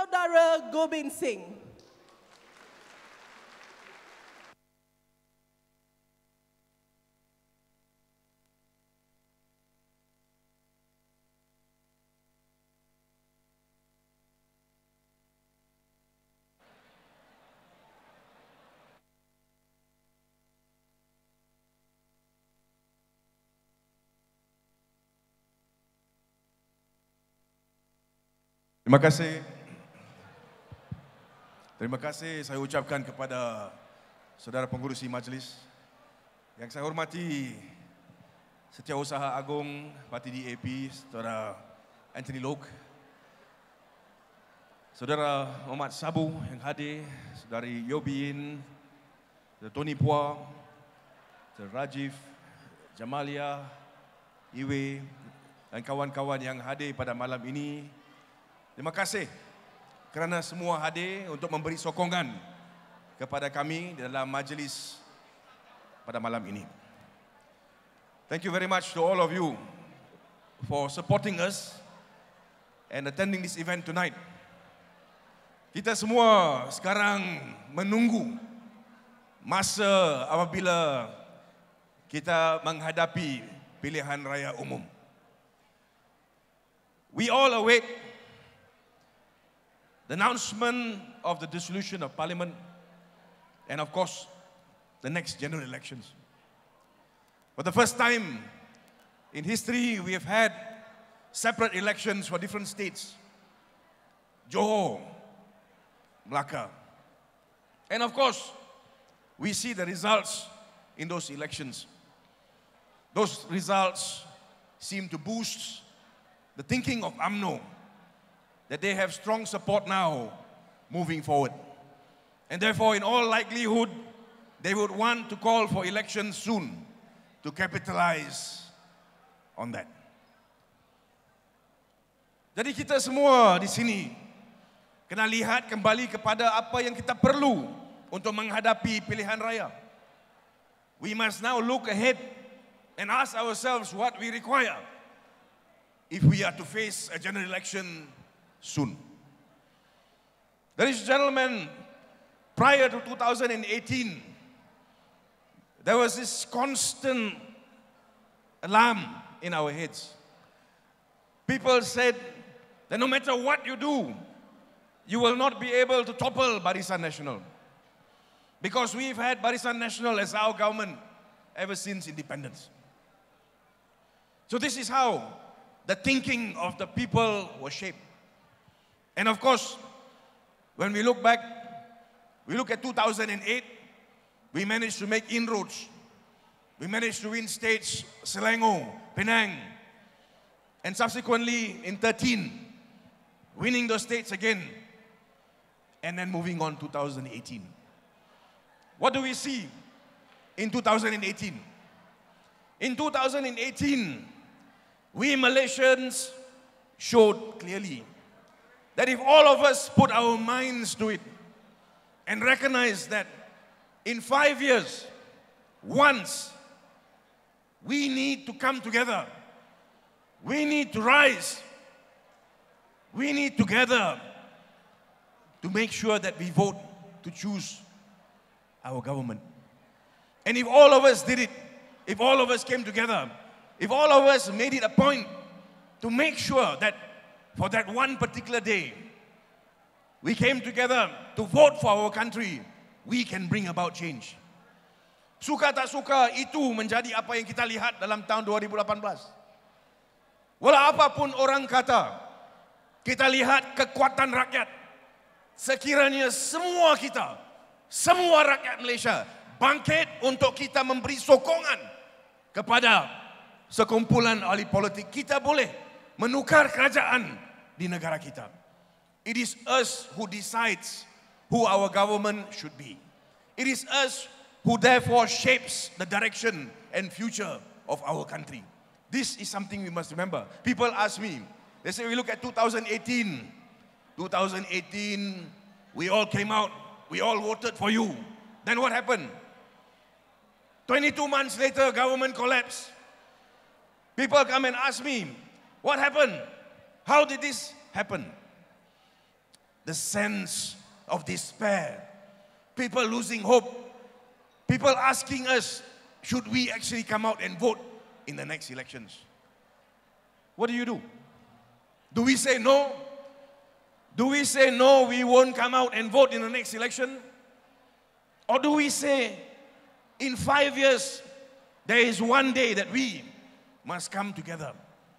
Saudara Gobind Singh. Terima kasih. Terima kasih saya ucapkan kepada saudara pengurusi majlis yang saya hormati, Setiausaha Agung Parti DAP, saudara Anthony Loke, saudara Muhammad Sabu yang hadir, saudari Gobind, saudara Tony Pua, saudara Rajiv, Jamalia, Iwe, dan kawan-kawan yang hadir pada malam ini. Terima kasih kerana semua hadir untuk memberi sokongan kepada kami dalam majlis pada malam ini. Thank you very much to all of you for supporting us and attending this event tonight. Kita semua sekarang menunggu masa apabila kita menghadapi pilihan raya umum. We all await the announcement of the dissolution of Parliament, and of course, the next general elections. For the first time in history, we have had separate elections for different states. Johor, Melaka. And of course, we see the results in those elections. Those results seem to boost the thinking of UMNO, that they have strong support now moving forward. And therefore, in all likelihood, they would want to call for elections soon to capitalize on that. Jadi kita semua di sini kena lihat kembali kepada apa yang kita perlu untuk menghadapi pilihan raya. We must now look ahead and ask ourselves what we require if we are to face a general election soon. Ladies and gentlemen, prior to 2018, there was this constant alarm in our heads. People said that no matter what you do, you will not be able to topple Barisan Nasional. Because we've had Barisan Nasional as our government ever since independence. So this is how the thinking of the people was shaped. And of course, when we look back, we look at 2008, we managed to make inroads. We managed to win states, Selangor, Penang, and subsequently in 13, winning those states again, and then moving on 2018. What do we see in 2018? In 2018, we Malaysians showed clearly that if all of us put our minds to it and recognize that in 5 years, once, we need to come together, we need to rise, we need together to make sure that we vote to choose our government. And if all of us did it, if all of us came together, if all of us made it a point to make sure that for that one particular day, we came together to vote for our country, we can bring about change. Suka tak suka, itu menjadi apa yang kita lihat dalam tahun 2018. Walau apapun orang kata, kita lihat kekuatan rakyat. Sekiranya semua kita, semua rakyat Malaysia bangkit untuk kita memberi sokongan kepada sekumpulan ahli politik, kita boleh menukar kerajaan di negara kita. It is us who decides who our government should be. It is us who therefore shapes the direction and future of our country. This is something we must remember. People ask me, they say we look at 2018. 2018, we all came out, we all voted for you. Then what happened? 22 months later, government collapsed. People come and ask me, what happened? How did this happen? The the sense of despair. People losing hope. People asking us, should we actually come out and vote in the next elections? What do? Do we say no? Do we say no, we won't come out and vote in the next election? Or do we say, in 5 years, there is one day that we must come together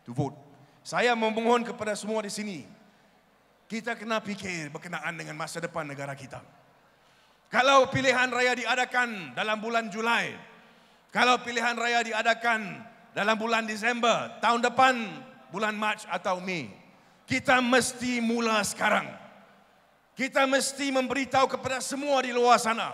to vote? Saya memohon kepada semua di sini, kita kena fikir berkenaan dengan masa depan negara kita. Kalau pilihan raya diadakan dalam bulan Julai, kalau pilihan raya diadakan dalam bulan Disember, tahun depan bulan Mac atau Mei, kita mesti mula sekarang. Kita mesti memberitahu kepada semua di luar sana,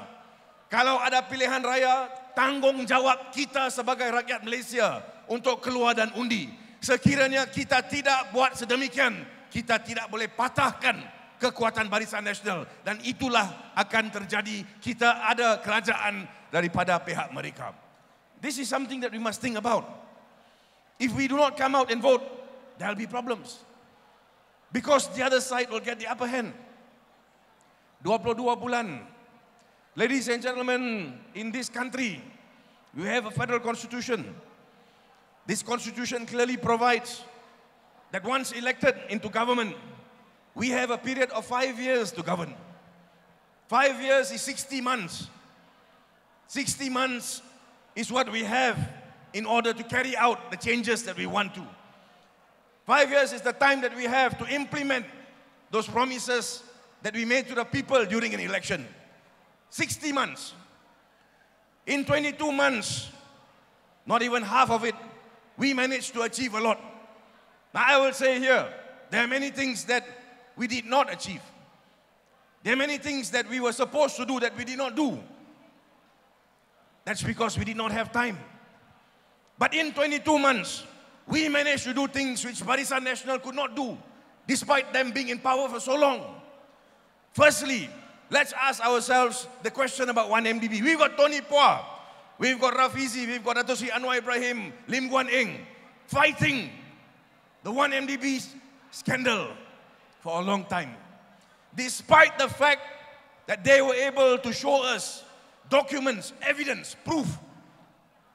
kalau ada pilihan raya, tanggungjawab kita sebagai rakyat Malaysia untuk keluar dan undi. Sekiranya kita tidak buat sedemikian, kita tidak boleh patahkan kekuatan Barisan Nasional, dan itulah akan terjadi. Kita ada kerajaan daripada pihak mereka. This is something that we must think about. If we do not come out and vote, there will be problems. Because the other side will get the upper hand. 22 bulan. Ladies and gentlemen, in this country, we have a federal constitution. This constitution clearly provides that once elected into government, we have a period of 5 years to govern. 5 years is 60 months. 60 months is what we have in order to carry out the changes that we want to. 5 years is the time that we have to implement those promises that we made to the people during an election. 60 months. In 22 months, not even half of it, we managed to achieve a lot. Now I will say here, there are many things that we did not achieve. There are many things that we were supposed to do that we did not do. That's because we did not have time. But in 22 months, we managed to do things which Barisan Nasional could not do, despite them being in power for so long. Firstly, let's ask ourselves the question about 1MDB. We've got Tony Phua, we've got Rafizi, we've got Dato' Sri Anwar Ibrahim, Lim Guan Eng, fighting the 1MDB scandal for a long time. Despite the fact that they were able to show us documents, evidence, proof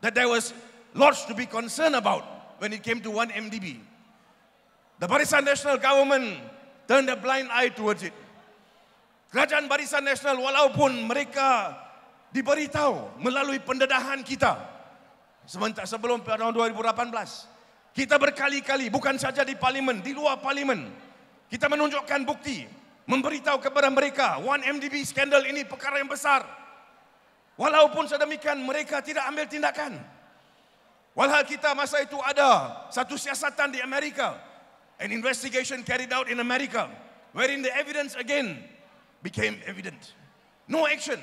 that there was lots to be concerned about when it came to 1MDB. The Barisan Nasional government turned a blind eye towards it. Kerajaan Barisan Nasional, walaupun mereka diberitahu melalui pendedahan kita sebentar sebelum tahun 2018, kita berkali-kali, bukan saja di parlimen, di luar parlimen, kita menunjukkan bukti, memberitahu kepada mereka 1MDB skandal ini perkara yang besar. Walaupun sedemikian, mereka tidak ambil tindakan. Walhal kita masa itu ada satu siasatan di Amerika, an investigation carried out in America, wherein the evidence again became evident. No action.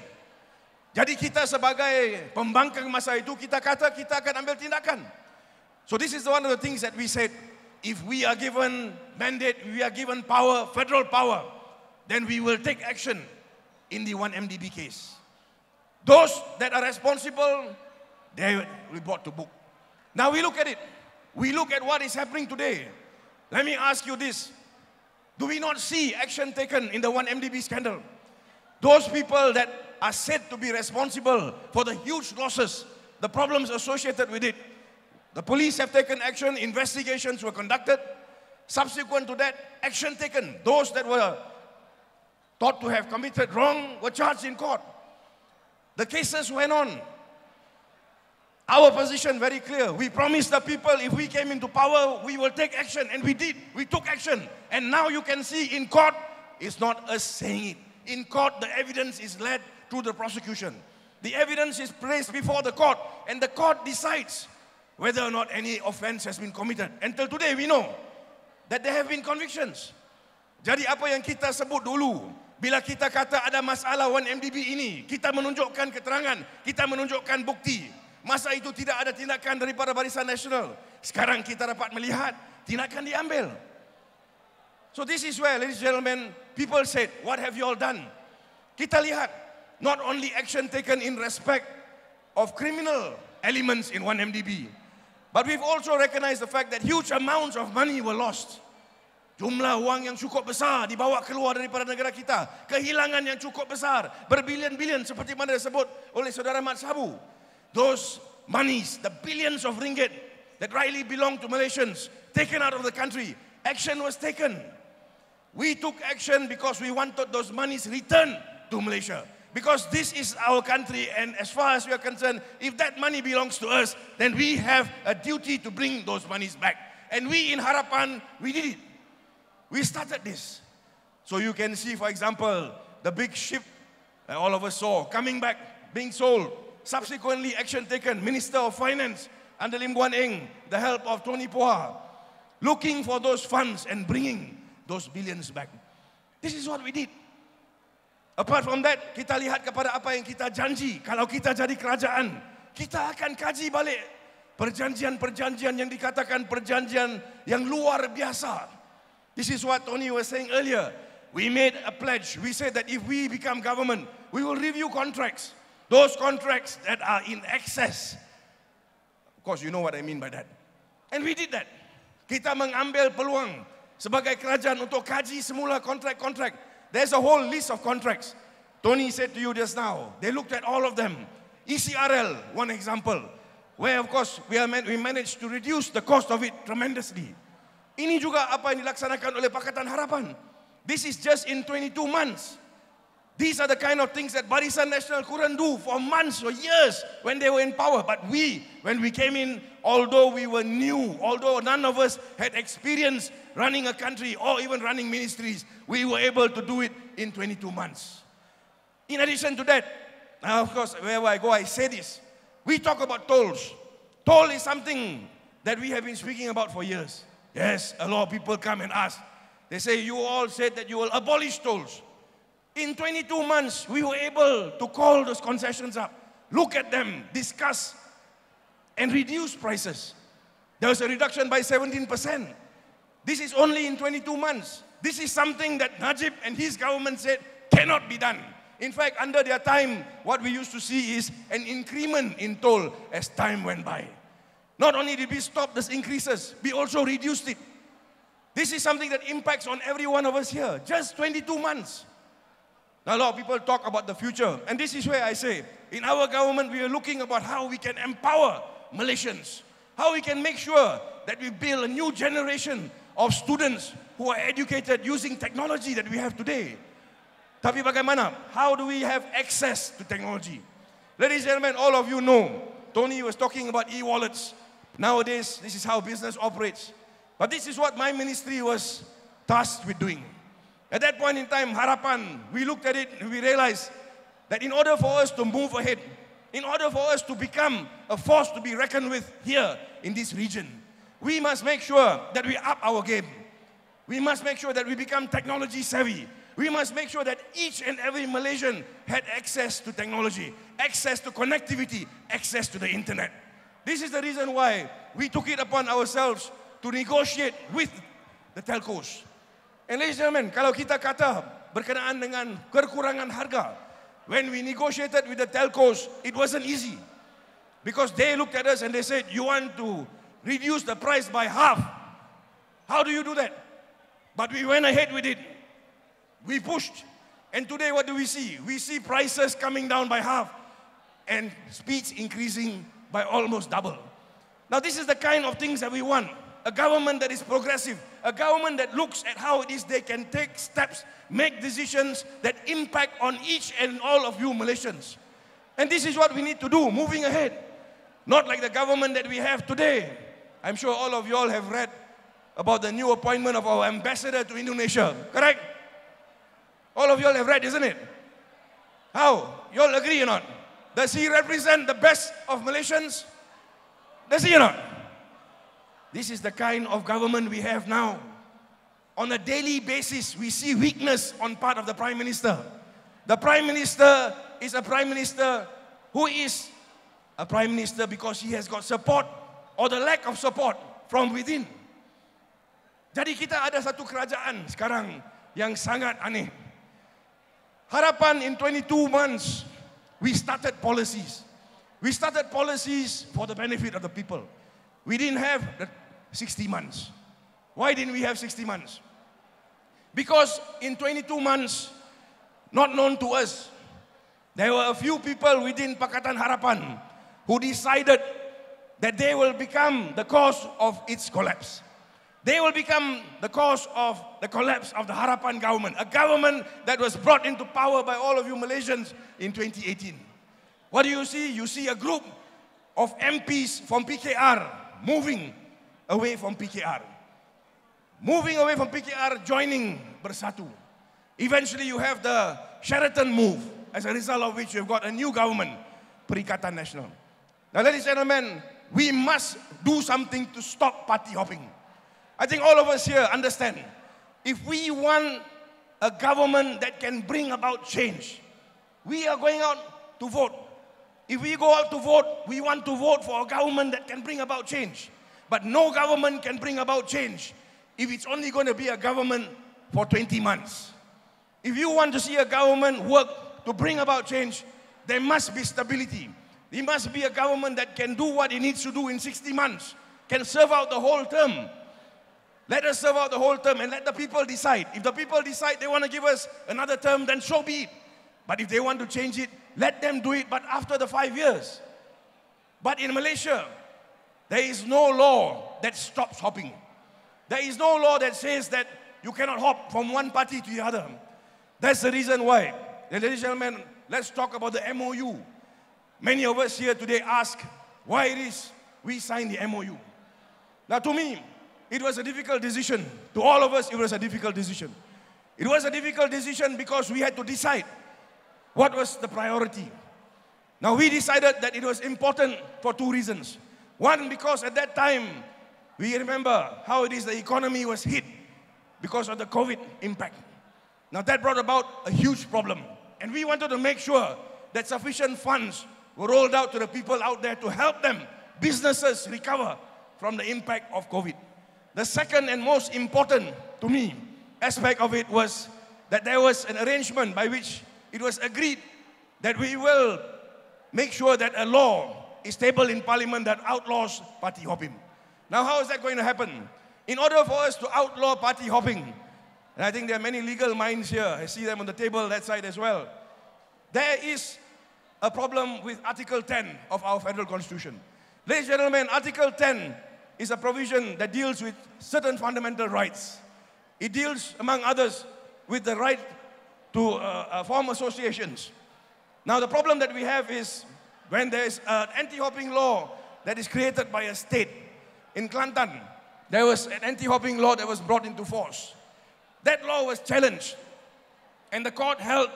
Jadi kita sebagai pembangkang masa itu, kita kata kita akan ambil tindakan. So this is one of the things that we said, if we are given mandate, we are given power, federal power, then we will take action in the 1MDB case. Those that are responsible, they will be brought to book. Now we look at it. We look at what is happening today. Let me ask you this. Do we not see action taken in the 1MDB scandal? Those people that are said to be responsible for the huge losses, the problems associated with it, the police have taken action, investigations were conducted. Subsequent to that, action taken. Those that were thought to have committed wrong were charged in court. The cases went on. Our position very clear. We promised the people if we came into power, we will take action, and we did. We took action. And now you can see in court, it's not us saying it. In court, the evidence is led to the prosecution. The evidence is placed before the court, and the court decides whether or not any offense has been committed. Until today, we know that there have been convictions. Jadi apa yang kita sebut dulu, bila kita kata ada masalah 1MDB ini, kita menunjukkan keterangan, kita menunjukkan bukti. Masa itu tidak ada tindakan daripada Barisan Nasional. Sekarang kita dapat melihat tindakan diambil. So this is where, ladies and gentlemen, people said, what have you all done? Kita lihat, not only action taken in respect of criminal elements in 1MDB, but we've also recognized the fact that huge amounts of money were lost. Jumlah wang yang cukup besar dibawa keluar daripada negara kita. Kehilangan yang cukup besar, berbilion-bilion seperti mana disebut oleh saudara Mat Sabu. Those monies, the billions of ringgit that rightly belong to Malaysians, taken out of the country. Action was taken. We took action because we wanted those monies returned to Malaysia. Because this is our country, and as far as we are concerned, if that money belongs to us, then we have a duty to bring those monies back. And we in Harapan, we did it. We started this. So you can see, for example, the big ship that all of us saw coming back, being sold. Subsequently, action taken. Minister of Finance under Lim Guan Eng, the help of Tony Poha, looking for those funds and bringing those billions back. This is what we did. Apart from that, kita lihat kepada apa yang kita janji. Kalau kita jadi kerajaan, kita akan kaji balik perjanjian-perjanjian yang dikatakan perjanjian yang luar biasa. This is what Tony was saying earlier. We made a pledge. We said that if we become government, we will review contracts. Those contracts that are in excess. Of course, you know what I mean by that. And we did that. Kita mengambil peluang sebagai kerajaan untuk kaji semula kontrak-kontrak. There's a whole list of contracts. Tony said to you just now, they looked at all of them. ECRL, one example, where of course we managed to reduce the cost of it tremendously. Ini juga apa yang dilaksanakan oleh Pakatan Harapan. This is just in 22 months. These are the kind of things that Barisan Nasional couldn't do for months or years when they were in power. But we, when we came in, although we were new, although none of us had experience running a country or even running ministries, we were able to do it in 22 months. In addition to that, now of course, wherever I go, I say this. We talk about tolls. Toll is something that we have been speaking about for years. Yes, a lot of people come and ask. They say, you all said that you will abolish tolls. In 22 months, we were able to call those concessions up, look at them, discuss, and reduce prices. There was a reduction by 17%. This is only in 22 months. This is something that Najib and his government said cannot be done. In fact, under their time, what we used to see is an increment in toll as time went by. Not only did we stop these increases, we also reduced it. This is something that impacts on every one of us here. Just 22 months. Now, a lot of people talk about the future. And this is where I say, in our government, we are looking about how we can empower Malaysians. How we can make sure that we build a new generation of students who are educated using technology that we have today. Tapi bagaimana? How do we have access to technology? Ladies and gentlemen, all of you know, Tony was talking about e-wallets. Nowadays, this is how business operates. But this is what my ministry was tasked with doing. At that point in time, Harapan, we looked at it and we realized that in order for us to move ahead, in order for us to become a force to be reckoned with here in this region, we must make sure that we up our game. We must make sure that we become technology savvy. We must make sure that each and every Malaysian had access to technology, access to connectivity, access to the internet. This is the reason why we took it upon ourselves to negotiate with the telcos. And ladies and gentlemen, kalau kita kata berkenaan dengan kekurangan harga, when we negotiated with the telcos, it wasn't easy. Because they looked at us and they said, you want to reduce the price by half. How do you do that? But we went ahead with it. We pushed. And today what do we see? We see prices coming down by half and speeds increasing by almost double. Now this is the kind of things that we want. A government that is progressive. A government that looks at how it is they can take steps, make decisions that impact on each and all of you Malaysians. And this is what we need to do, moving ahead. Not like the government that we have today. I'm sure all of you all have read about the new appointment of our ambassador to Indonesia, correct? All of you all have read, isn't it? How? You all agree or not? Does he represent the best of Malaysians? Does he or not? This is the kind of government we have now. On a daily basis, we see weakness on part of the Prime Minister. The Prime Minister is a Prime Minister who is a Prime Minister because he has got support or the lack of support from within. Jadi kita ada satu kerajaan sekarang yang sangat aneh. Harapan in 22 months, we started policies. We started policies for the benefit of the people. We didn't have the 60 months. Why didn't we have 60 months? Because in 22 months, not known to us, there were a few people within Pakatan Harapan who decided that they will become the cause of its collapse. They will become the cause of the collapse of the Harapan government, a government that was brought into power by all of you Malaysians in 2018. What do you see? You see a group of MPs from PKR moving away from PKR. Moving away from PKR, joining Bersatu. Eventually you have the Sheraton move, as a result of which you've got a new government, Pakatan National. Now, ladies and gentlemen, we must do something to stop party hopping. I think all of us here understand, if we want a government that can bring about change, we are going out to vote. If we go out to vote, we want to vote for a government that can bring about change. But no government can bring about change if it's only going to be a government for 20 months. If you want to see a government work to bring about change, there must be stability. There must be a government that can do what it needs to do in 60 months, can serve out the whole term. Let us serve out the whole term and let the people decide. If the people decide they want to give us another term, then so be it. But if they want to change it, let them do it, but after the 5 years. But in Malaysia, there is no law that stops hopping. There is no law that says that you cannot hop from one party to the other. That's the reason why. Ladies and gentlemen, let's talk about the MOU. Many of us here today ask why it is we signed the MOU. Now, to me, it was a difficult decision. To all of us, it was a difficult decision. It was a difficult decision because we had to decide what was the priority. Now, we decided that it was important for two reasons. One, because at that time, we remember how it is the economy was hit because of the COVID impact. Now, that brought about a huge problem. And we wanted to make sure that sufficient funds were rolled out to the people out there to help them, businesses, recover from the impact of COVID. The second and most important, to me, aspect of it was that there was an arrangement by which it was agreed that we will make sure that a law is tabled in Parliament that outlaws party hopping. Now, how is that going to happen? In order for us to outlaw party hopping, and I think there are many legal minds here, I see them on the table that side as well, there is a problem with Article 10 of our federal constitution. Ladies and gentlemen, Article 10 is a provision that deals with certain fundamental rights. It deals, among others, with the right to form associations. Now, the problem that we have is when there is an anti-hopping law that is created by a state. In Kelantan, there was an anti-hopping law that was brought into force. That law was challenged, and the court held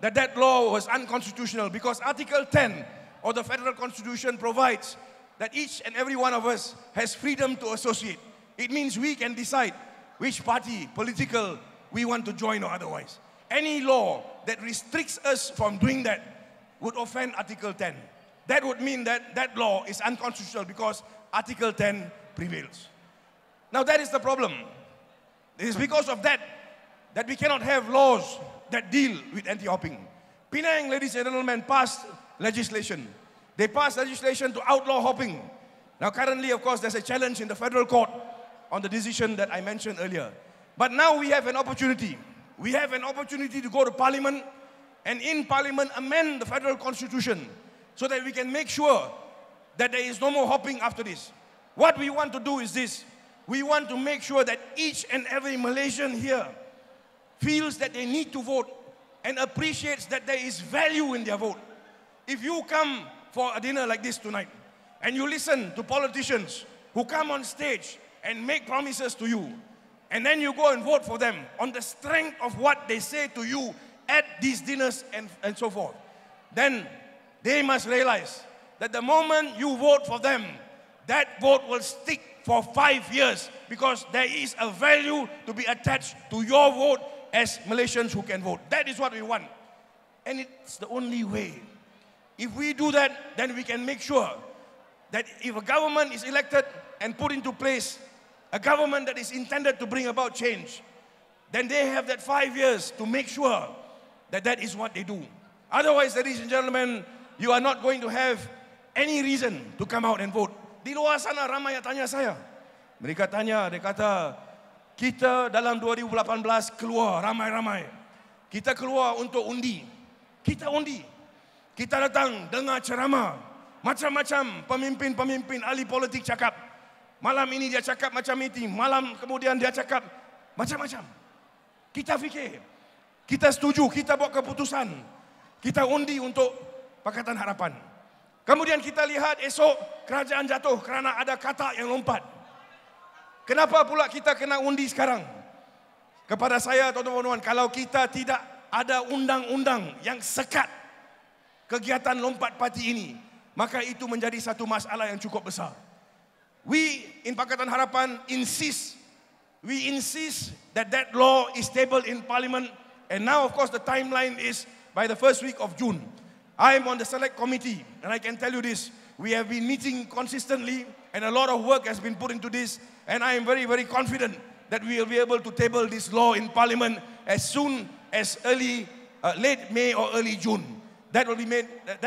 that that law was unconstitutional because Article 10 of the Federal Constitution provides that each and every one of us has freedom to associate. It means we can decide which party, political, we want to join or otherwise. Any law that restricts us from doing that would offend Article 10. That would mean that that law is unconstitutional because Article 10 prevails. Now, that is the problem. It is because of that that we cannot have laws that deal with anti-hopping. Penang, ladies and gentlemen, passed legislation. They passed legislation to outlaw hopping. Now, currently, of course, there's a challenge in the federal court on the decision that I mentioned earlier. But now we have an opportunity. We have an opportunity to go to Parliament and in Parliament amend the federal constitution so that we can make sure that there is no more hopping after this. What we want to do is this. We want to make sure that each and every Malaysian here feels that they need to vote and appreciates that there is value in their vote. If you come for a dinner like this tonight and you listen to politicians who come on stage and make promises to you, and then you go and vote for them on the strength of what they say to you at these dinners and so forth, then they must realize that the moment you vote for them, that vote will stick for 5 years because there is a value to be attached to your vote as Malaysians who can vote. That is what we want. And it's the only way. If we do that, then we can make sure that if a government is elected and put into place, a government that is intended to bring about change, then they have that 5 years to make sure that that is what they do. Otherwise, ladies and gentlemen, you are not going to have any reason to come out and vote. Di luar sana ramai yang tanya saya. Mereka tanya, dia kata, kita dalam 2018 keluar ramai-ramai. Kita keluar untuk undi. Kita undi. Kita datang dengar ceramah. Macam-macam pemimpin-pemimpin ahli politik cakap. Malam ini dia cakap macam ini. Malam kemudian dia cakap macam-macam. Kita fikir. Kita setuju. Kita buat keputusan. Kita undi untuk Pakatan Harapan. Kemudian kita lihat esok kerajaan jatuh kerana ada kata yang lompat. Kenapa pula kita kena undi sekarang? Kepada saya, tuan-tuan, kalau kita tidak ada undang-undang yang sekat kegiatan lompat parti ini, maka itu menjadi satu masalah yang cukup besar. We in Pakatan Harapan insist that that law is tabled in Parliament, and now of course the timeline is by the first week of June. I am on the select committee, and I can tell you this, we have been meeting consistently, and a lot of work has been put into this, and I am very, very confident that we will be able to table this law in Parliament as soon as late May or early June. That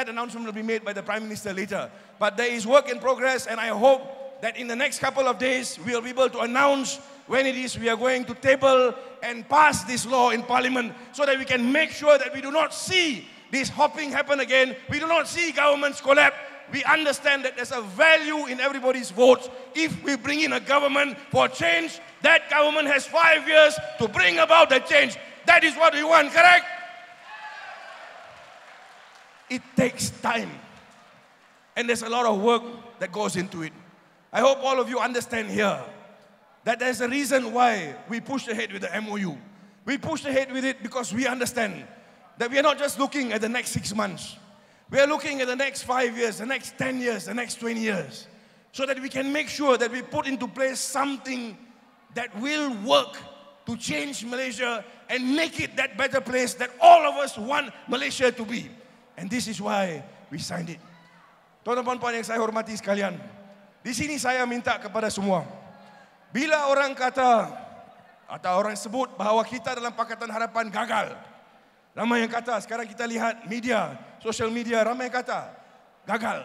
announcement will be made by the Prime Minister later. But there is work in progress, and I hope that in the next couple of days, we will be able to announce when it is we are going to table and pass this law in Parliament, so that we can make sure that we do not see this hopping happen again. We do not see governments collapse. We understand that there's a value in everybody's votes. If we bring in a government for change, that government has 5 years to bring about the change. That is what we want, correct? It takes time. And there's a lot of work that goes into it. I hope all of you understand here that there's a reason why we pushed ahead with the MOU. We pushed ahead with it because we understand that we are not just looking at the next 6 months. We are looking at the next 5 years, the next 10 years, the next 20 years, so that we can make sure that we put into place something that will work to change Malaysia and make it that better place that all of us want Malaysia to be. And this is why we signed it. Tuan-tuan puan yang saya hormati sekalian, di sini saya minta kepada semua, bila orang kata atau orang sebut bahawa kita dalam Pakatan Harapan gagal, ramai yang kata, sekarang kita lihat media, social media, ramai yang kata gagal.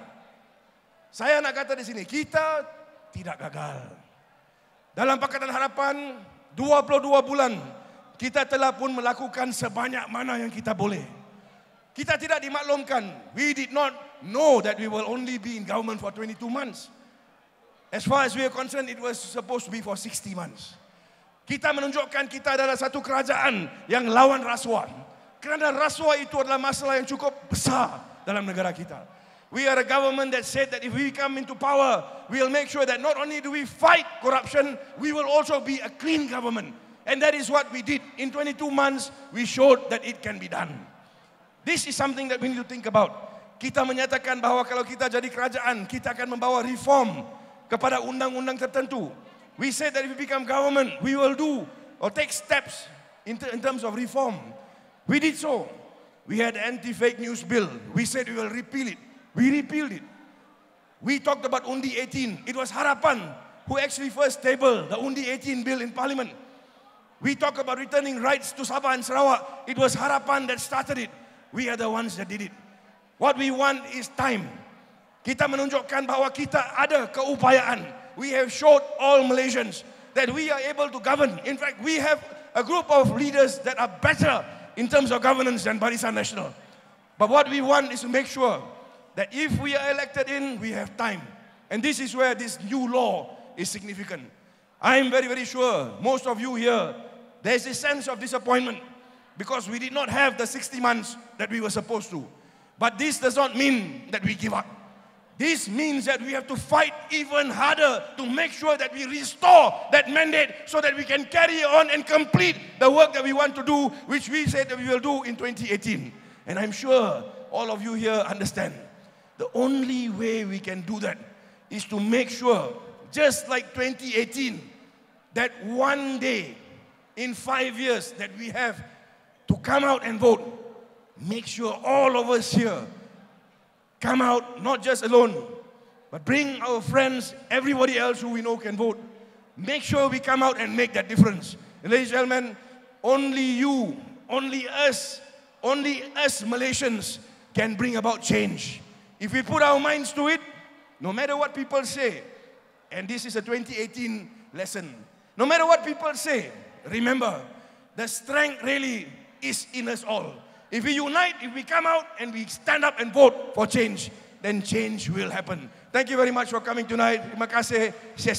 Saya nak kata di sini, kita tidak gagal. Dalam Pakatan Harapan 22 bulan kita telah pun melakukan sebanyak mana yang kita boleh. Kita tidak dimaklumkan. We did not know that we will only be in government for 22 months. As far as we are concerned, it was supposed to be for 60 months. Kita menunjukkan kita adalah satu kerajaan yang lawan rasuah. Kerana rasuah itu adalah masalah yang cukup besar dalam negara kita. We are a government that said that if we come into power, we will make sure that not only do we fight corruption, we will also be a clean government. And that is what we did. In 22 months, we showed that it can be done. This is something that we need to think about. Kita menyatakan bahawa kalau kita jadi kerajaan, kita akan membawa reform kepada undang-undang tertentu. We said that if we become government, we will do or take steps in terms of reform. We did so. We had anti-fake news bill. We said we will repeal it. We repealed it. We talked about Undi 18. It was Harapan who actually first tabled the Undi 18 bill in Parliament. We talked about returning rights to Sabah and Sarawak. It was Harapan that started it. We are the ones that did it. What we want is time. Kita menunjukkan bahawa kita ada keupayaan. We have showed all Malaysians that we are able to govern. In fact, we have a group of leaders that are better in terms of governance than Barisan Nasional. But what we want is to make sure that if we are elected in, we have time. And this is where this new law is significant. I am very, very sure most of you here, there's a sense of disappointment because we did not have the 60 months that we were supposed to. But this does not mean that we give up. This means that we have to fight even harder to make sure that we restore that mandate so that we can carry on and complete the work that we want to do, which we said that we will do in 2018. And I'm sure all of you here understand. The only way we can do that is to make sure, just like 2018, that one day in 5 years that we have to come out and vote, make sure all of us here come out, not just alone, but bring our friends, everybody else who we know can vote. Make sure we come out and make that difference. And ladies and gentlemen, only you, only us Malaysians can bring about change. If we put our minds to it, no matter what people say, and this is a 2018 lesson, No matter what people say, remember, the strength really is in us all. If we unite, if we come out and we stand up and vote for change, then change will happen. Thank you very much for coming tonight. Terima kasih. Saya